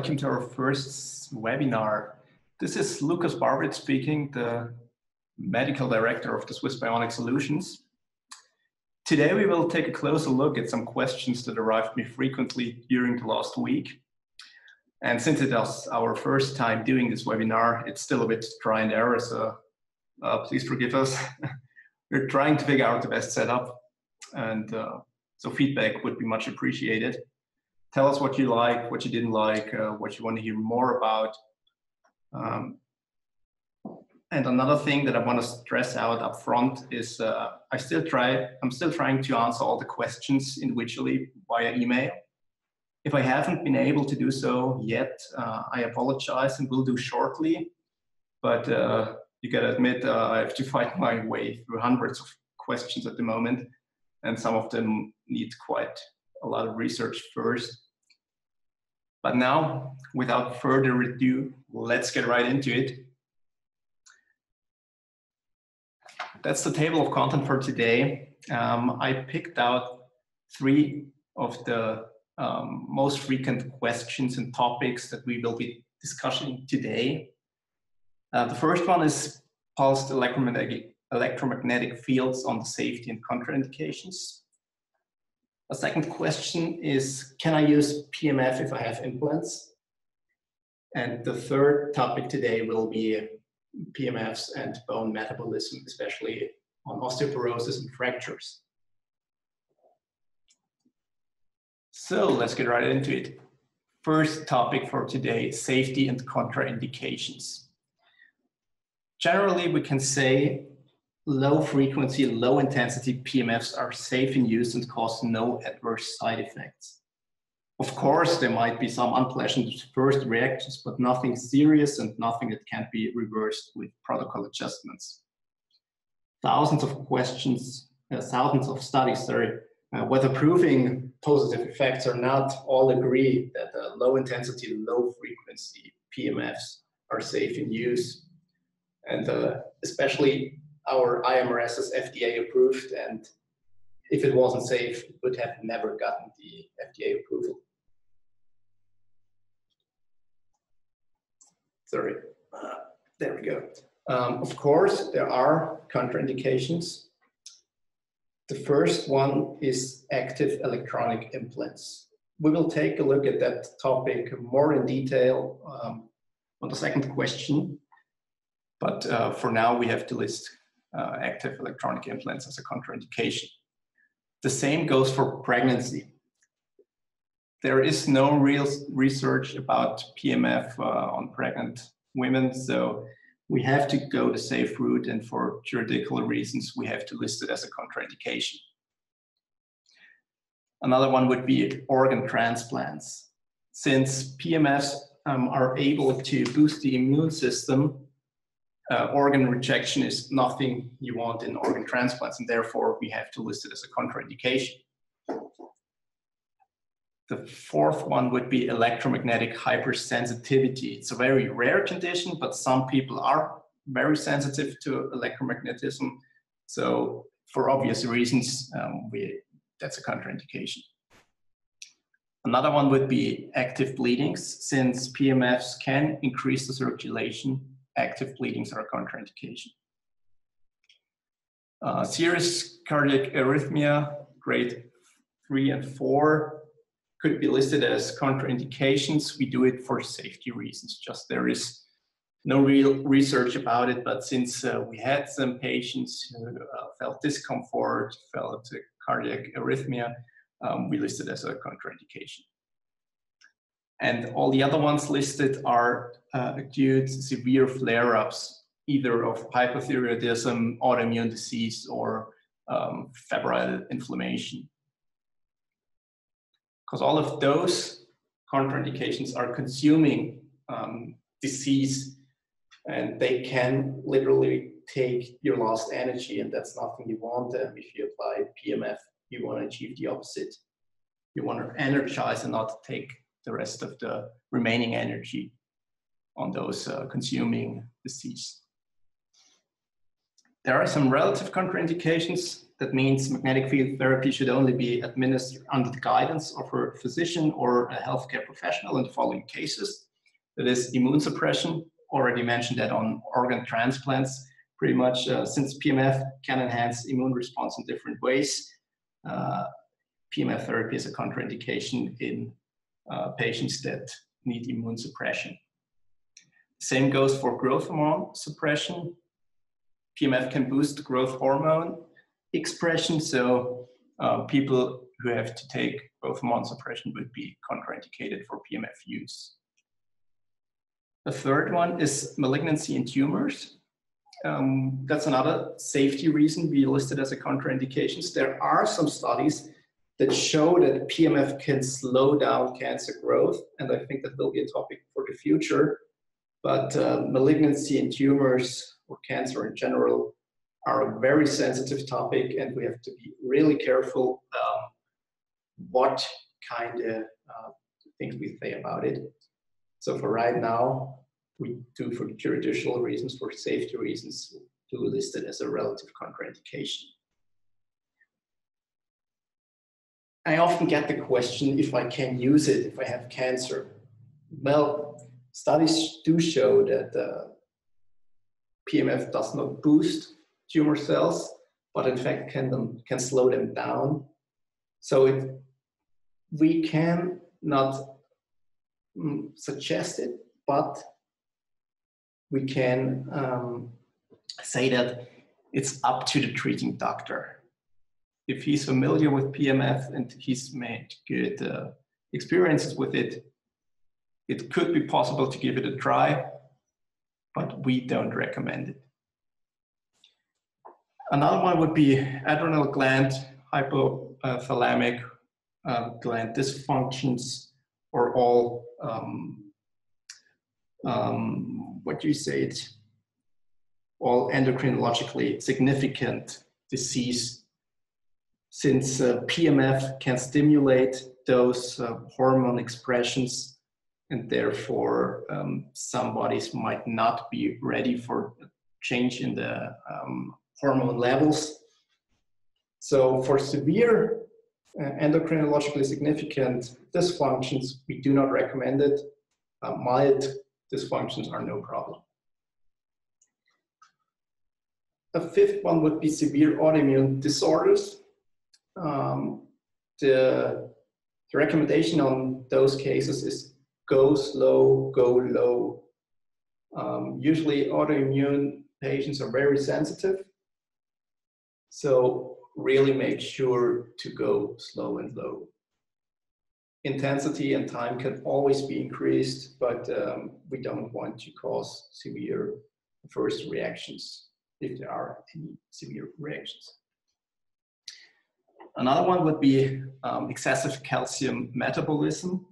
welcome to our first webinar. This is Lucas Barwitt speaking, the Medical Director of the Swiss Bionic Solutions. Today we will take a closer look at some questions that arrived me frequently during the last week. And since it is our first time doing this webinar, it's still a bit try and error, so please forgive us. We're trying to figure out the best setup, and so feedback would be much appreciated. Tell us what you like, what you didn't like, what you want to hear more about. And another thing that I want to stress out up front is I'm still trying to answer all the questions individually via email. If I haven't been able to do so yet, I apologize and will do shortly. But you gotta admit, I have to fight my way through hundreds of questions at the moment, and some of them need quite a lot of research first. But now, without further ado, let's get right into it. That's the table of content for today. I picked out 3 of the most frequent questions and topics that we will be discussing today. The first one is pulsed electromagnetic fields on the safety and contraindications. A second question is, can I use PMF if I have implants? And the third topic today will be PMFs and bone metabolism, especially on osteoporosis and fractures. So let's get right into it. First topic for today, safety and contraindications. Generally, we can say low frequency, low intensity PMFs are safe in use and cause no adverse side effects. Of course, there might be some unpleasant first reactions, but nothing serious and nothing that can't be reversed with protocol adjustments. Thousands of studies, whether proving positive effects or not, all agree that low intensity, low frequency PMFs are safe in use. And especially our IMRS is FDA approved, and if it wasn't safe, it would have never gotten the FDA approval. Sorry, there we go. Of course, there are contraindications. The first one is active electronic implants. We will take a look at that topic more in detail on the second question. But for now, we have to list active electronic implants as a contraindication. The same goes for pregnancy. There is no real research about PMF on pregnant women, so we have to go the safe route, and for juridical reasons, we have to list it as a contraindication. Another one would be organ transplants. Since PMFs are able to boost the immune system, organ rejection is nothing you want in organ transplants, and therefore we have to list it as a contraindication. The fourth one would be electromagnetic hypersensitivity. It's a very rare condition, but some people are very sensitive to electromagnetism. So for obvious reasons, that's a contraindication. Another one would be active bleedings. Since PMFs can increase the circulation, active bleedings are a contraindication. Serious cardiac arrhythmia, grade 3 and 4, could be listed as contraindications. We do it for safety reasons. Just there is no real research about it, but since we had some patients who felt discomfort, felt cardiac arrhythmia, we listed as a contraindication. And all the other ones listed are acute severe flare-ups, either of hypothyroidism, autoimmune disease, or febrile inflammation. Because all of those contraindications are consuming disease, and they can literally take your last energy, and that's nothing you want. If you apply PMF, you want to achieve the opposite. You want to energize and not take the rest of the remaining energy on those consuming disease. There are some relative contraindications. That means magnetic field therapy should only be administered under the guidance of a physician or a healthcare professional in the following cases. That is immune suppression, already mentioned that on organ transplants, pretty much since PMF can enhance immune response in different ways. PMF therapy is a contraindication in patients that need immune suppression. Same goes for growth hormone suppression. PMF can boost growth hormone expression, so people who have to take growth hormone suppression would be contraindicated for PMF use. The third one is malignancy in tumors. That's another safety reason we listed as a contraindications. There are some studies that show that PMF can slow down cancer growth, and I think that will be a topic for the future. But malignancy in tumors or cancer in general are a very sensitive topic, and we have to be really careful what kind of things we say about it. So for right now, we do, for judicial reasons, for safety reasons, do list it as a relative contraindication. I often get the question if I can use it if I have cancer. Well, studies do show that PMF does not boost tumor cells, but in fact can slow them down. So we can not suggest it, but we can say that it's up to the treating doctor. If he's familiar with PMF and he's made good experiences with it, it could be possible to give it a try, but we don't recommend it. Another one would be adrenal gland, hypothalamic gland dysfunctions, or all, all endocrinologically significant disease. Since PMF can stimulate those hormone expressions, and therefore some bodies might not be ready for a change in the hormone levels. So for severe endocrinologically significant dysfunctions, we do not recommend it. Mild dysfunctions are no problem. A fifth one would be severe autoimmune disorders. The recommendation on those cases is go slow, go low. Usually autoimmune patients are very sensitive, so really make sure to go slow and low. Intensity and time can always be increased, but we don't want to cause severe first reactions if there are any severe reactions. Another one would be excessive calcium metabolism.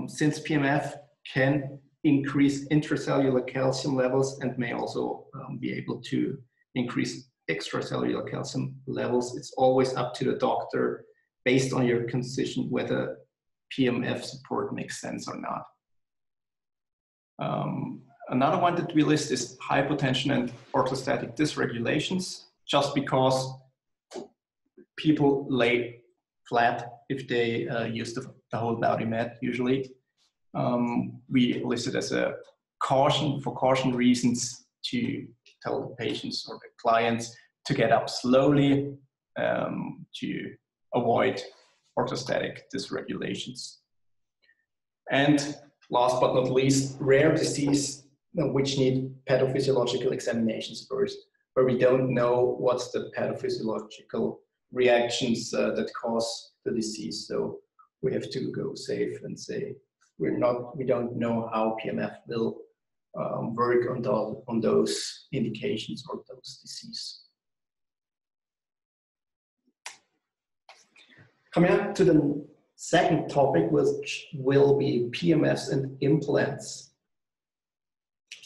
Since PMF can increase intracellular calcium levels and may also be able to increase extracellular calcium levels, it's always up to the doctor, based on your condition, whether PMF support makes sense or not. Another one that we list is hypotension and orthostatic dysregulations, just because people lay flat if they use the whole body mat usually. We list it as a caution, for caution reasons, to tell the patients or the clients to get up slowly to avoid orthostatic dysregulations. And last but not least, rare disease which need pathophysiological examinations first, where we don't know what's the pathophysiological reactions that cause the disease. So we have to go safe and say we don't know how PMF will work on those indications or those diseases. Coming up to the second topic, which will be PMFs and implants.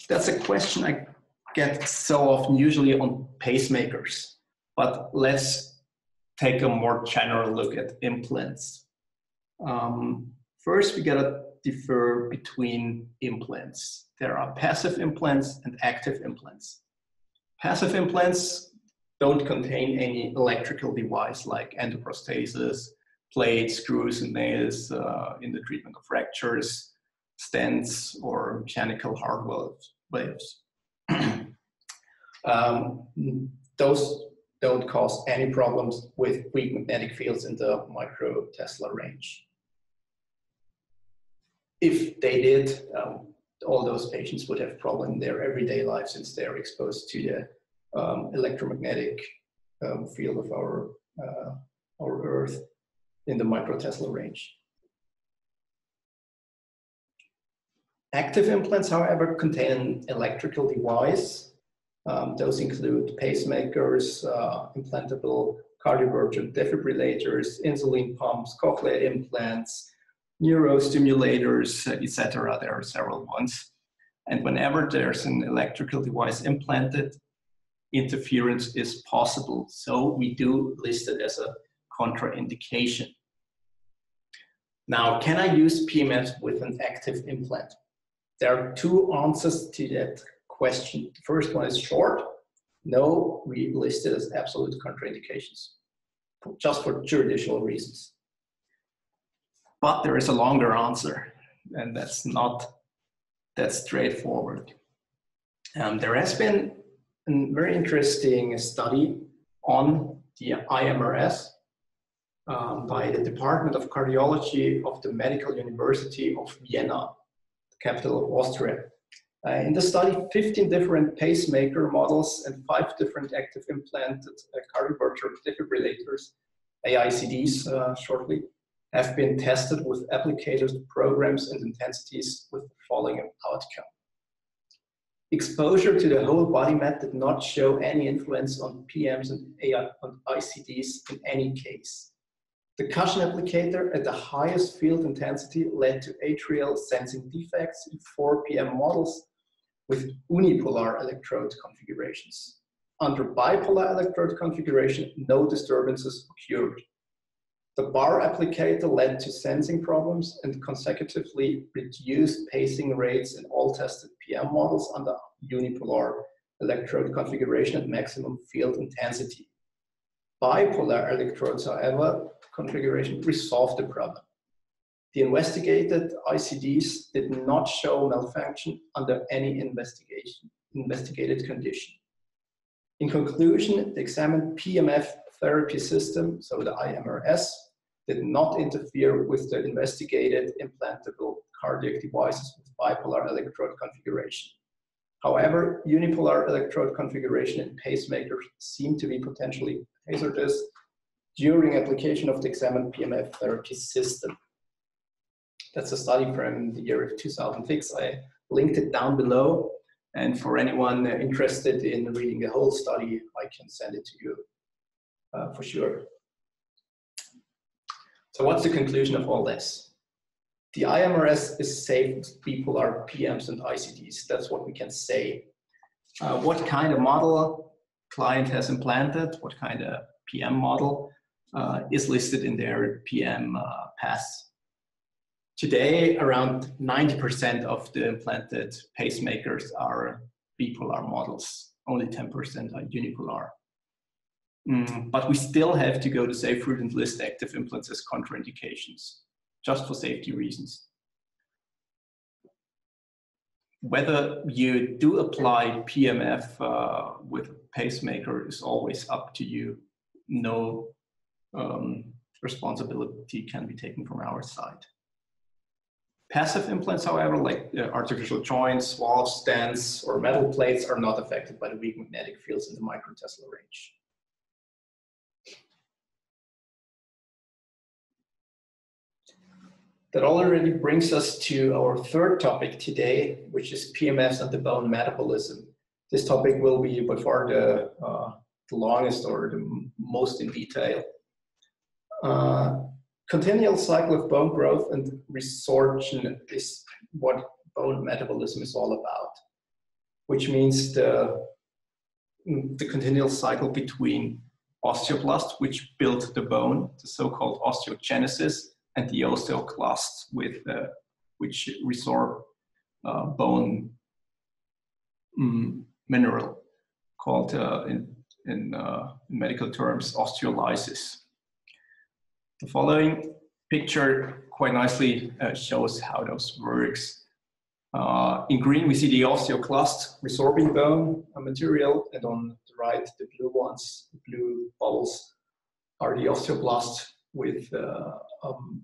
That's a question I get so often, usually on pacemakers, but let's take a more general look at implants. First, we gotta differ between implants. There are passive implants and active implants. Passive implants don't contain any electrical device like endoprosthesis, plates, screws, and nails in the treatment of fractures, stents, or mechanical heart valves. Those don't cause any problems with weak magnetic fields in the micro-Tesla range. If they did, all those patients would have problems in their everyday life since they're exposed to the electromagnetic field of our Earth in the micro-Tesla range. Active implants, however, contain an electrical device. Those include pacemakers, implantable cardioverter defibrillators, insulin pumps, cochlear implants, neurostimulators, etc. There are several ones. And whenever there's an electrical device implanted, interference is possible. So we do list it as a contraindication. Now, can I use PEMFs with an active implant? There are two answers to that question. The first one is short. No, we list it as absolute contraindications, just for judicial reasons. But there is a longer answer, and that's not that straightforward. There has been a very interesting study on the IMRS by the Department of Cardiology of the Medical University of Vienna, the capital of Austria. In the study, 15 different pacemaker models and 5 different active implanted cardioverter defibrillators, AICDs shortly, have been tested with applicators, programs, and intensities with the following outcome. Exposure to the whole body mat did not show any influence on PMs and ICDs in any case. The cushion applicator at the highest field intensity led to atrial sensing defects in 4 PM models with unipolar electrode configurations. Under bipolar electrode configuration, no disturbances occurred. The bar applicator led to sensing problems and consecutively reduced pacing rates in all tested PM models under unipolar electrode configuration at maximum field intensity. Bipolar electrodes, however, configuration resolved the problem. The investigated ICDs did not show malfunction under any investigated condition. In conclusion, the examined PMF therapy system, so the IMRS, did not interfere with the investigated implantable cardiac devices with bipolar electrode configuration. However, unipolar electrode configuration in pacemakers seem to be potentially hazardous during application of the examined PMF therapy system. That's a study from the year of 2006. I linked it down below. And for anyone interested in reading the whole study, I can send it to you for sure. So what's the conclusion of all this? The IMRS is safe with bipolar PMs and ICDs. That's what we can say. What kind of model client has implanted, what kind of PM model is listed in their PM pass. Today, around 90% of the implanted pacemakers are bipolar models. Only 10% are unipolar. But we still have to go to safe route and list active implants as contraindications, just for safety reasons. Whether you do apply PMF with a pacemaker is always up to you. No responsibility can be taken from our side. Passive implants, however, like artificial joints, valves, stents, or metal plates are not affected by the weak magnetic fields in the micro-Tesla range. That already brings us to our third topic today, which is PMFs and the bone metabolism. This topic will be by far the longest or the most in detail. Continual cycle of bone growth and resorption is what bone metabolism is all about, which means the continual cycle between osteoblasts, which build the bone, the so-called osteogenesis, and the osteoclasts, which resorb bone mineral called in medical terms, osteolysis. The following picture quite nicely shows how those works. In green, we see the osteoclast resorbing bone material, and on the right, the blue ones, the blue bubbles, are the osteoblasts with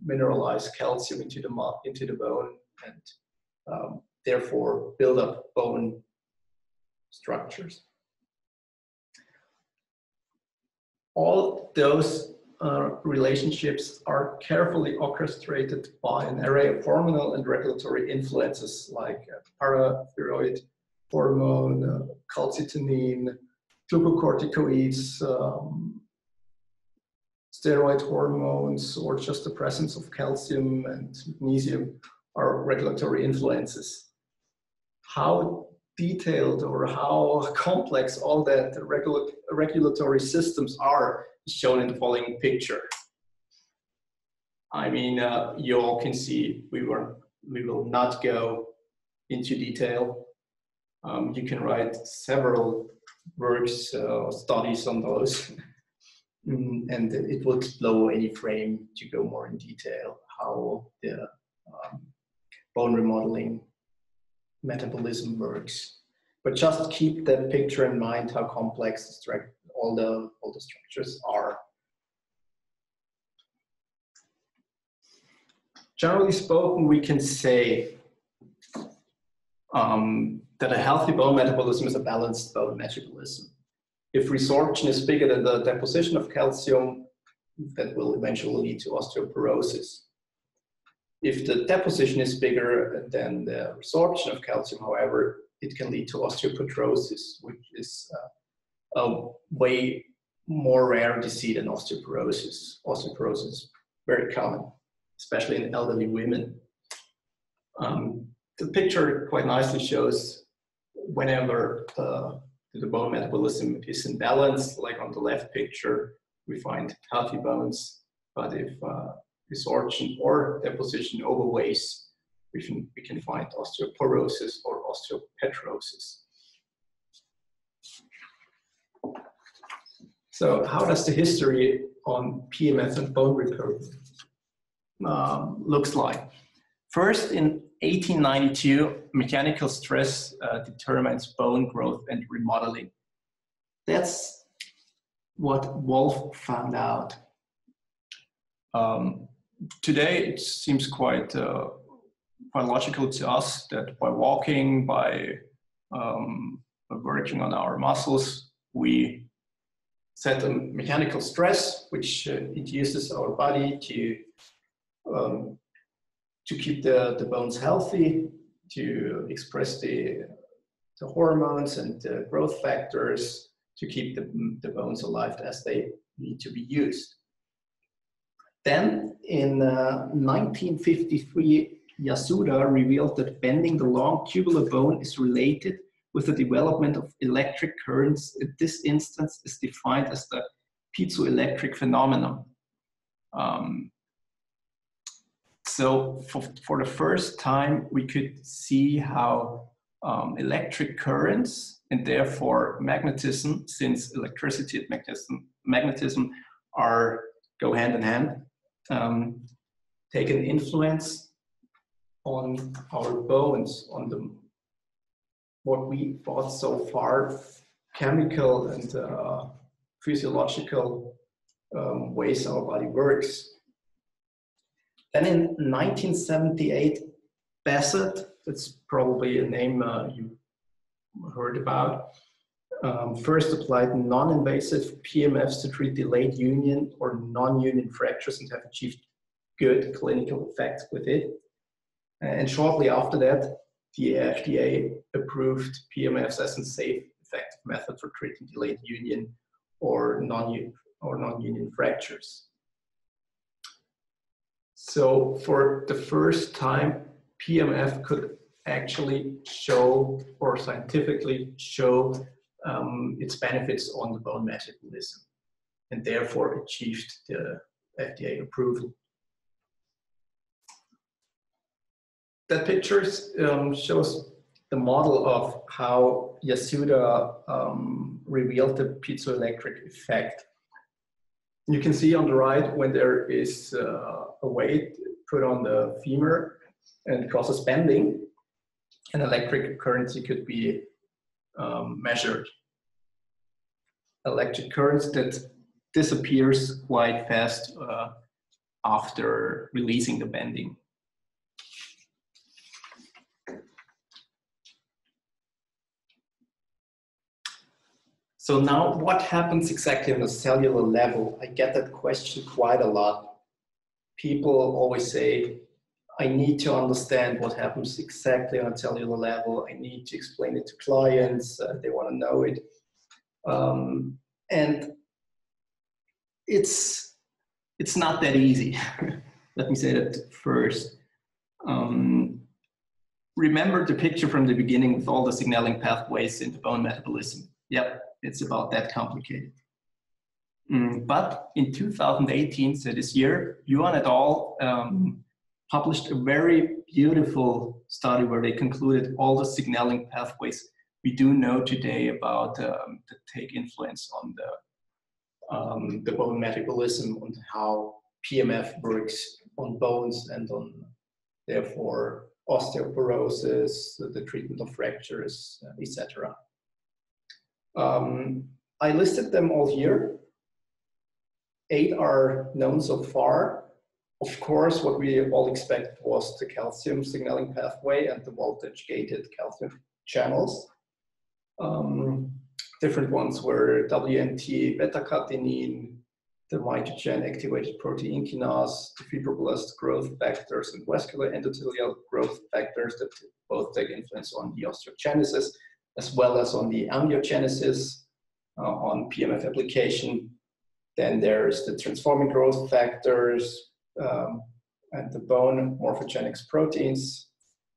mineralized calcium into the bone, and therefore build up bone structures. All those relationships are carefully orchestrated by an array of hormonal and regulatory influences like parathyroid hormone, calcitonin, glucocorticoids, steroid hormones, or just the presence of calcium and magnesium are regulatory influences. How detailed or how complex all that regulatory systems are is shown in the following picture. I mean, you all can see we will not go into detail. You can write several works, studies on those, and it would blow any frame to go more in detail how the bone remodeling metabolism works. But just keep that picture in mind, how complex all the structures are. Generally spoken, we can say that a healthy bone metabolism is a balanced bone metabolism. If resorption is bigger than the deposition of calcium, that will eventually lead to osteoporosis. If the deposition is bigger than the resorption of calcium, however, it can lead to osteoporosis, which is a way more rare disease than osteoporosis. Osteoporosis is very common, especially in elderly women. The picture quite nicely shows whenever the bone metabolism is in balance, like on the left picture, we find healthy bones, but if resorption or deposition overweighs, we can find osteoporosis or osteopetrosis. So how does the history on PEMF and bone repair looks like? First, in 1892, mechanical stress determines bone growth and remodeling. That's what Wolf found out. Today, it seems quite logical to us that by walking, by working on our muscles, we set a mechanical stress, which induces our body to keep the bones healthy, to express the hormones and the growth factors, to keep the bones alive as they need to be used. Then in 1953, Yasuda revealed that bending the long tubular bone is related with the development of electric currents. In this instance is defined as the piezoelectric phenomenon. So for the first time, we could see how electric currents and therefore magnetism, since electricity and magnetism go hand in hand, take an influence on our bones, on what we thought so far chemical and physiological ways our body works. Then in 1978, Bassett, that's probably a name you heard about, first applied non-invasive PEMFs to treat delayed union or non-union fractures and have achieved good clinical effects with it. And shortly after that, the FDA approved PEMFs as a safe, effective method for treating delayed union or non-union fractures. So for the first time, PEMF could actually show or scientifically show its benefits on the bone metabolism and therefore achieved the FDA approval. That picture shows the model of how Yasuda revealed the piezoelectric effect. You can see on the right when there is a weight put on the femur and causes bending, an electric current could be measured. Electric currents that disappears quite fast after releasing the bending. So now what happens exactly on a cellular level? I get that question quite a lot. People always say, I need to understand what happens exactly on a cellular level. I need to explain it to clients. They want to know it. And it's not that easy. Let me say that first. Remember the picture from the beginning with all the signaling pathways in the bone metabolism. Yep, it's about that complicated. But in 2018, so this year, Yuan et al. Published a very beautiful study where they concluded all the signaling pathways we do know today about that take influence on the bone metabolism, on how PMF works on bones and on, therefore, osteoporosis, the treatment of fractures, etc. I listed them all here. 8 are known so far. Of course, what we all expect was the calcium signaling pathway and the voltage-gated calcium channels. Different ones were WNT, beta-catenin, the mitogen-activated protein kinase, the fibroblast growth factors, and vascular endothelial growth factors that both take influence on the osteogenesis as well as on the angiogenesis on PMF application. Then there's the transforming growth factors and the bone morphogenic proteins,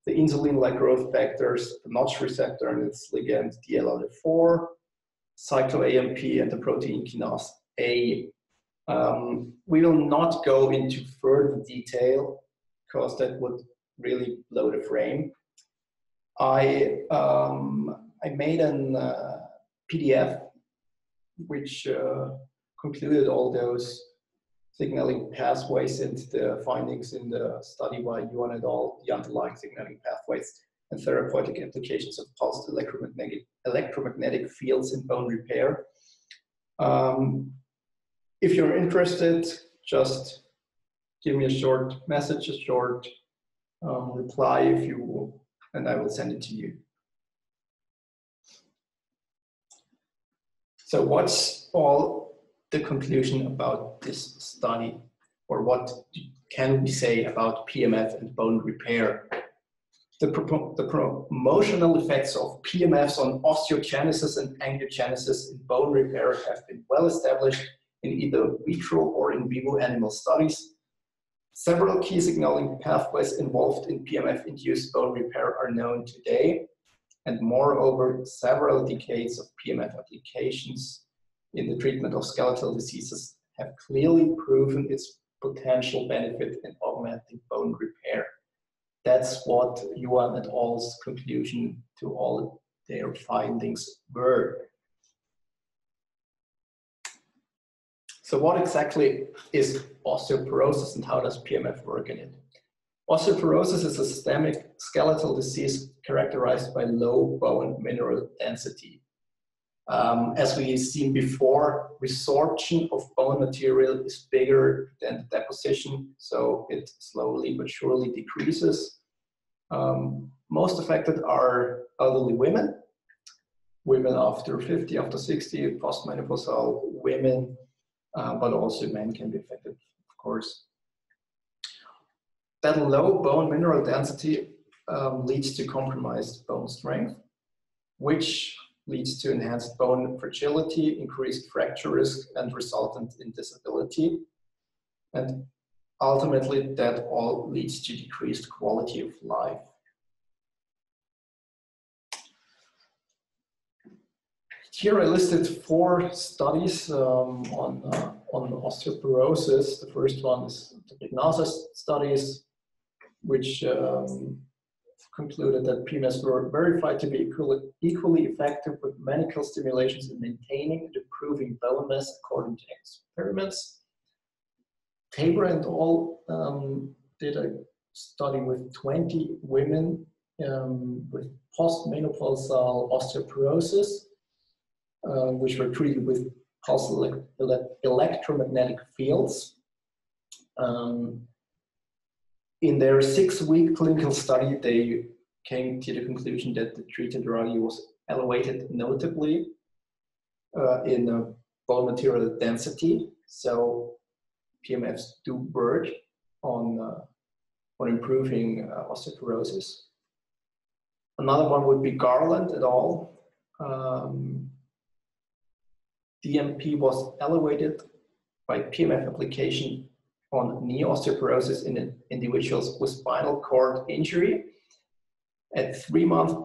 the insulin-like growth factors, the Notch receptor and its ligand DLL4, cyclo-AMP, and the protein kinase A. We will not go into further detail because that would really blow the frame. I made an PDF which concluded all those signaling pathways and the findings in the study by Yuan et al., the underlying signaling pathways and therapeutic applications of pulsed electromagnetic fields in bone repair. If you're interested, just give me a short message, a short reply if you will, and I will send it to you. So what's all the conclusion about this study, or what can we say about PMF and bone repair? The promotional effects of PMFs on osteogenesis and angiogenesis in bone repair have been well established in either vitro or in vivo animal studies. Several key signaling pathways involved in PMF-induced bone repair are known today, and moreover, several decades of PMF applications in the treatment of skeletal diseases have clearly proven its potential benefit in augmenting bone repair. That's what Yuan et al.'s conclusion to all their findings were. So what exactly is osteoporosis and how does PMF work in it? Osteoporosis is a systemic skeletal disease characterized by low bone mineral density. As we've seen before, resorption of bone material is bigger than the deposition, so it slowly but surely decreases. Most affected are elderly women, women after 50, after 60, postmenopausal women, but also men can be affected, of course. That low bone mineral density leads to compromised bone strength, which leads to enhanced bone fragility, increased fracture risk, and resultant in disability. And ultimately, that all leads to decreased quality of life. Here I listed 4 studies on osteoporosis. The first one is the Big NASA studies, which concluded that PEMFs were verified to be equally effective with mechanical stimulations in maintaining and improving bone mass according to experiments. Tabor and al. Did a study with 20 women with postmenopausal osteoporosis, which were treated with pulse electromagnetic fields. In their 6-week clinical study, they came to the conclusion that the treated value was elevated notably in bone material density. So PEMFs do work on improving osteoporosis. Another one would be Garland et al. DMP was elevated by PEMF application on knee osteoporosis in individuals with spinal cord injury. At 3 months,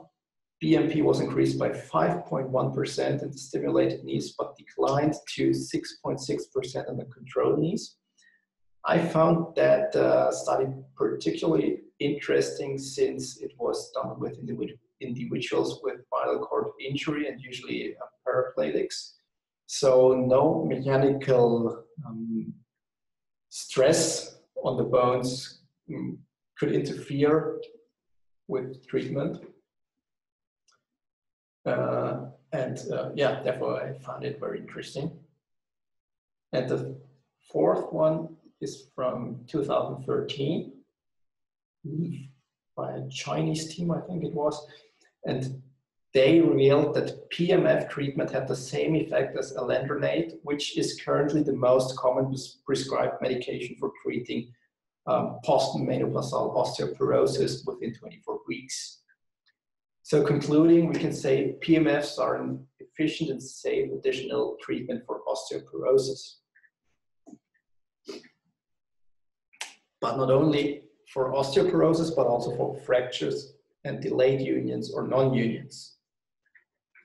BMP was increased by 5.1% in the stimulated knees, but declined to 6.6% in the control knees. I found that study particularly interesting since it was done with individuals with spinal cord injury and usually paraplegics. So no mechanical stress on the bones could interfere with treatment. Yeah, therefore I found it very interesting. And the fourth one is from 2013 by a Chinese team, I think it was. And they revealed that PEMF treatment had the same effect as alendronate, which is currently the most common prescribed medication for treating postmenopausal osteoporosis within 24 weeks. So concluding, we can say PEMFs are an efficient and safe additional treatment for osteoporosis. But not only for osteoporosis, but also for fractures and delayed unions or non-unions.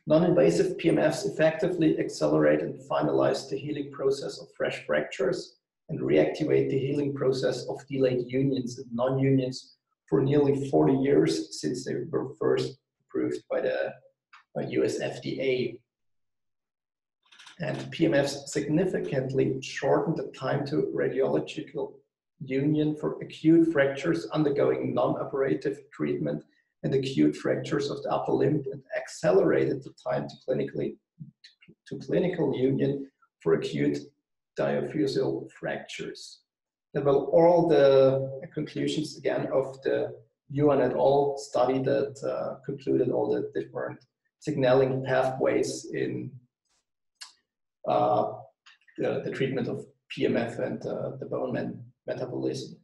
Non-invasive PEMFs effectively accelerate and finalize the healing process of fresh fractures and reactivate the healing process of delayed unions and non-unions for nearly 40 years since they were first approved by the US FDA. And PEMFs significantly shortened the time to radiological union for acute fractures undergoing non-operative treatment and acute fractures of the upper limb, and accelerated the time to clinical union for acute diaphyseal fractures. That were all the conclusions again of the Yuan et al. Study that concluded all the different signaling pathways in the treatment of PEMF and the bone metabolism.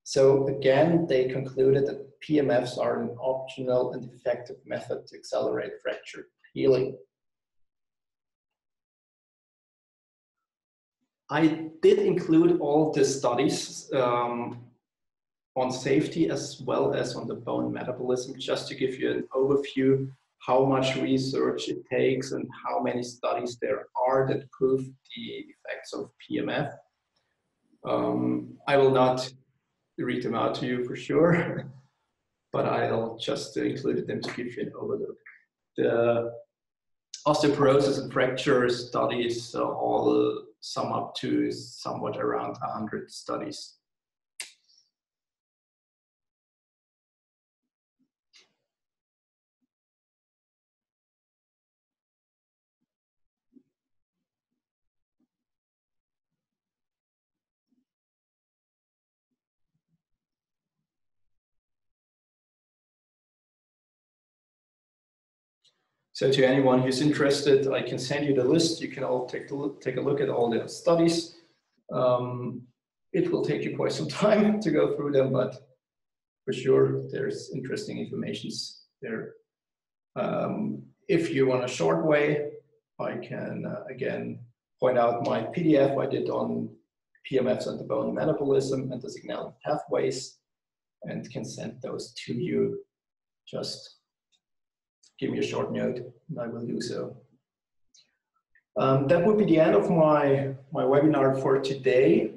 So again, they concluded that PEMFs are an optional and effective method to accelerate fracture healing. I did include all the studies on safety as well as on the bone metabolism, just to give you an overview how much research it takes and how many studies there are that prove the effects of PEMF. I will not read them out to you for sure, but I'll just include them to give you an overlook. The osteoporosis and fracture studies all sum up to somewhat around 100 studies. So to anyone who's interested, I can send you the list. You can all take a look at all the studies. It will take you quite some time to go through them, but for sure there's interesting information there. If you want a short way, I can again point out my PDF I did on PEMFs and the bone metabolism and the signaling pathways, and can send those to you. Just give me a short note and I will do so. That would be the end of my webinar for today.